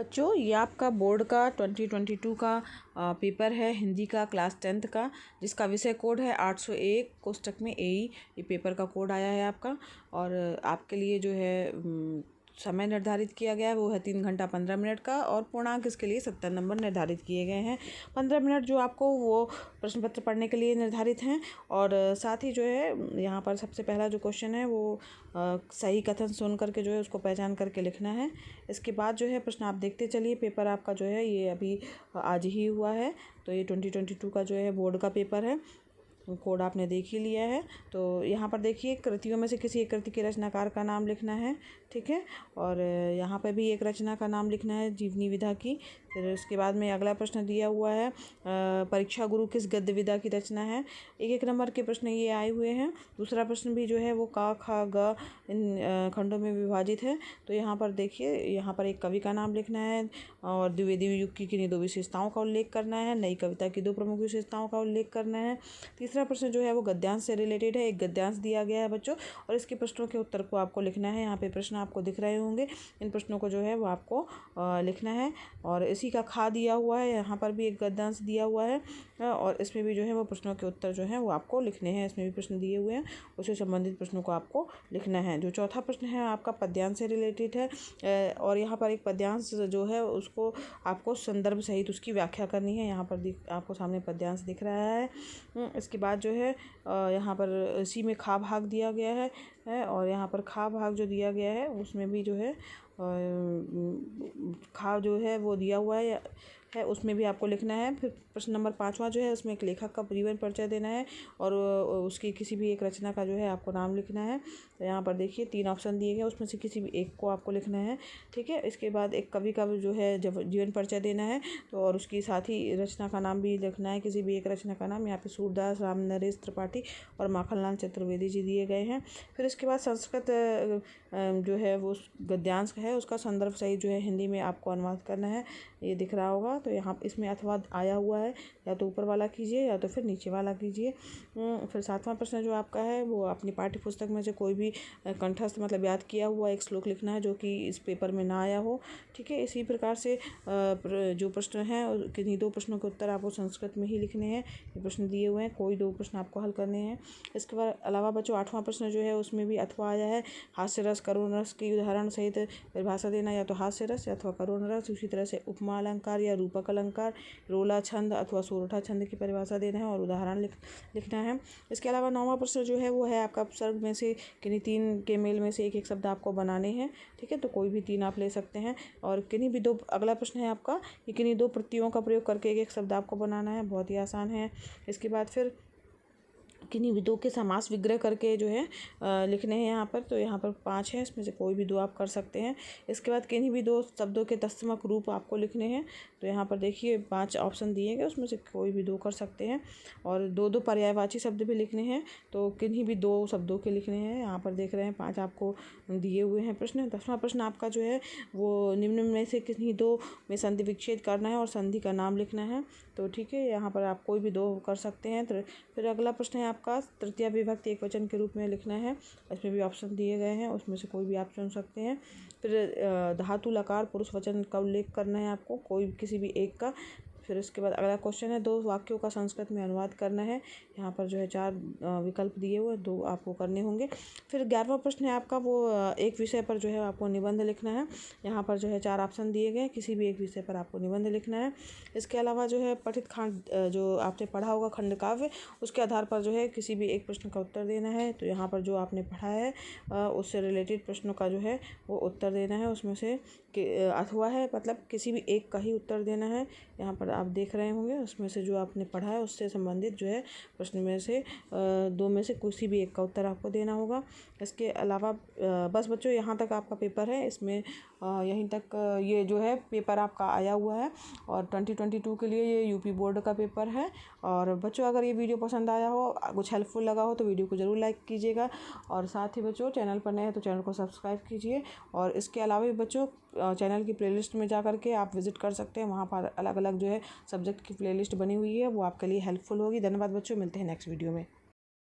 बच्चों ये आपका बोर्ड का 2022 का पेपर है हिंदी का क्लास 10th का, जिसका विषय कोड है 801 कोष्टक में ए। ये पेपर का कोड आया है आपका। और आपके लिए जो है समय निर्धारित किया गया है वो है 3 घंटा 15 मिनट का, और पूर्णांक इसके लिए 70 नंबर निर्धारित किए गए हैं। 15 मिनट जो आपको वो प्रश्न पत्र पढ़ने के लिए निर्धारित हैं। और साथ ही जो है यहाँ पर सबसे पहला जो क्वेश्चन है वो सही कथन सुन करके जो है उसको पहचान करके लिखना है। इसके बाद जो है प्रश्न आप देखते चलिए। पेपर आपका जो है ये अभी आज ही हुआ है, तो ये 2022 का जो है बोर्ड का पेपर है। कोड आपने देख ही लिया है। तो यहाँ पर देखिए कृतियों में से किसी एक कृति के रचनाकार का नाम लिखना है, ठीक है। और यहाँ पर भी एक रचना का नाम लिखना है जीवनी विधा की। फिर उसके बाद में अगला प्रश्न दिया हुआ है परीक्षा गुरु किस गद्य विधा की रचना है। एक नंबर के प्रश्न ये आए हुए हैं। दूसरा प्रश्न भी जो है वो का खा ग इन खंडों में विभाजित है। तो यहाँ पर देखिए यहाँ पर एक कवि का नाम लिखना है, और द्विवेदी युग की किन्हीं 2 विशेषताओं का उल्लेख करना है। नई कविता की 2 प्रमुख विशेषताओं का उल्लेख करना है। तीसरा प्रश्न जो है वो गद्यांश से रिलेटेड है। एक गद्यांश दिया गया है बच्चों, और इसके प्रश्नों के उत्तर को आपको लिखना है। यहाँ पे प्रश्न आपको दिख रहे होंगे, इन प्रश्नों को जो है वो आपको लिखना है। और इसी का खा दिया हुआ है, यहाँ पर भी एक गद्यांश दिया हुआ है, और इसमें भी जो है वो प्रश्नों के उत्तर जो है वो आपको लिखने हैं। इसमें भी प्रश्न दिए हुए हैं, उससे संबंधित प्रश्नों को आपको लिखना है। जो चौथा प्रश्न है आपका पद्यांश से रिलेटेड है, और यहाँ पर एक पद्यांश जो है उसको आपको संदर्भ सहित उसकी व्याख्या करनी है। यहाँ पर आपको सामने पद्यांश दिख रहा है। इसके बाद जो है यहाँ पर इसी में खा भाग दिया गया है, और यहाँ पर खा भाग जो दिया गया है उसमें भी जो है खा जो है वो दिया हुआ है, उसमें भी आपको लिखना है। फिर प्रश्न नंबर 5वां जो है उसमें एक लेखक का जीवन परिचय देना है, और उसकी किसी भी एक रचना का जो है आपको नाम लिखना है। तो यहाँ पर देखिए 3 ऑप्शन दिए गए, उसमें से किसी भी एक को आपको लिखना है, ठीक है। इसके बाद एक कवि का जो है जब जीवन परिचय देना है, तो और उसकी साथ ही रचना का नाम भी लिखना है, किसी भी एक रचना का नाम। यहाँ पे सूरदास राम नरेश त्रिपाठी और माखनलाल चतुर्वेदी जी दिए गए हैं। फिर इसके बाद संस्कृत जो है वो गद्यांश है, उसका संदर्भ सहित जो है हिंदी में आपको अनुवाद करना है। ये दिख रहा होगा, तो यहाँ इसमें अथवा आया हुआ है, या तो ऊपर वाला कीजिए या तो फिर नीचे वाला कीजिए। फिर 7वां प्रश्न जो आपका है वो अपनी पाठ्य पुस्तक में से कोई भी कंठस्थ मतलब याद किया हुआ एक श्लोक लिखना है जो कि इस पेपर में ना आया हो, ठीक है। इसी प्रकार से जो प्रश्न हैं किन्हीं 2 प्रश्नों के उत्तर आपको संस्कृत में ही लिखने हैं। ये प्रश्न दिए हुए हैं, कोई 2 प्रश्न आपको हल करने हैं। इसके बाद अलावा बच्चों 8वां प्रश्न जो है उसमें भी अथवा आया है। हास्य रस करुण रस की उदाहरण सहित परिभाषा देना, या तो हास्य रस अथवा करुण रस। उसी तरह से उपमा अलंकार या रूपक अलंकार, रोला छंद अथवा सोरठा छंद की परिभाषा देना है और उदाहरण लिखना है। इसके अलावा 9वां प्रश्न जो है वो है आपका उपसर्ग में से किन्हीं 3 के मेल में से एक शब्द आपको बनाने हैं, ठीक है। तो कोई भी 3 आप ले सकते हैं। और किन्हीं भी 2 अगला प्रश्न है आपका कि किन्हीं 2 प्रत्ययों का प्रयोग करके एक शब्द आपको बनाना है, बहुत ही आसान है। इसके बाद फिर किन्हीं भी 2 के समास विग्रह करके जो है लिखने हैं यहाँ पर। तो यहाँ पर 5 हैं, इसमें से कोई भी 2 आप कर सकते हैं। इसके बाद किन्हीं भी 2 शब्दों के तत्समक रूप आपको लिखने हैं। तो यहाँ पर देखिए 5 ऑप्शन दिए गए, उसमें से कोई भी 2 कर सकते हैं। और 2-2 पर्यायवाची शब्द भी लिखने हैं, तो किन्हीं भी 2 शब्दों के लिखने हैं। यहाँ पर देख रहे हैं 5 आपको दिए हुए हैं प्रश्न। 10वां प्रश्न आपका जो है वो निम्न में से किन्हीं 2 में संधि विच्छेद करना है और संधि का नाम लिखना है। तो ठीक है, यहाँ पर आप कोई भी 2 कर सकते हैं। फिर अगला प्रश्न है आपका तृतीया विभक्ति एकवचन के रूप में लिखना है। इसमें भी ऑप्शन दिए गए हैं, उसमें से कोई भी आप चुन सकते हैं। फिर धातु लकार पुरुष वचन का उल्लेख करना है आपको, कोई किसी भी एक का। फिर उसके बाद अगला क्वेश्चन है 2 वाक्यों का संस्कृत में अनुवाद करना है। यहाँ पर जो है 4 विकल्प दिए हुए, 2 आपको करने होंगे। फिर 11वां प्रश्न है आपका वो एक विषय पर जो है आपको निबंध लिखना है। यहाँ पर जो है 4 ऑप्शन दिए गए, किसी भी एक विषय पर आपको निबंध लिखना है। इसके अलावा जो है पठित खंड जो आपने पढ़ा होगा खंड काव्य, उसके आधार पर जो है किसी भी एक प्रश्न का उत्तर देना है। तो यहाँ पर जो आपने पढ़ा है उससे रिलेटेड प्रश्नों का जो है वो उत्तर देना है। उसमें से अथवा है मतलब किसी भी एक का ही उत्तर देना है। यहाँ पर आप देख रहे होंगे उसमें से जो आपने पढ़ा है उससे संबंधित जो है प्रश्न में से 2 में से किसी भी एक का उत्तर आपको देना होगा। इसके अलावा बस बच्चों यहाँ तक आपका पेपर है। इसमें यहीं तक ये जो है पेपर आपका आया हुआ है, और 2022 के लिए ये यूपी बोर्ड का पेपर है। और बच्चों अगर ये वीडियो पसंद आया हो, कुछ हेल्पफुल लगा हो, तो वीडियो को ज़रूर लाइक कीजिएगा। और साथ ही बच्चों चैनल पर नए हैं तो चैनल को सब्सक्राइब कीजिए। और इसके अलावा भी बच्चों चैनल की प्लेलिस्ट में जा करके आप विज़िट कर सकते हैं, वहाँ पर अलग अलग जो है सब्जेक्ट की प्लेलिस्ट बनी हुई है, वो आपके लिए हेल्पफुल होगी। धन्यवाद बच्चों, मिलते हैं नेक्स्ट वीडियो में।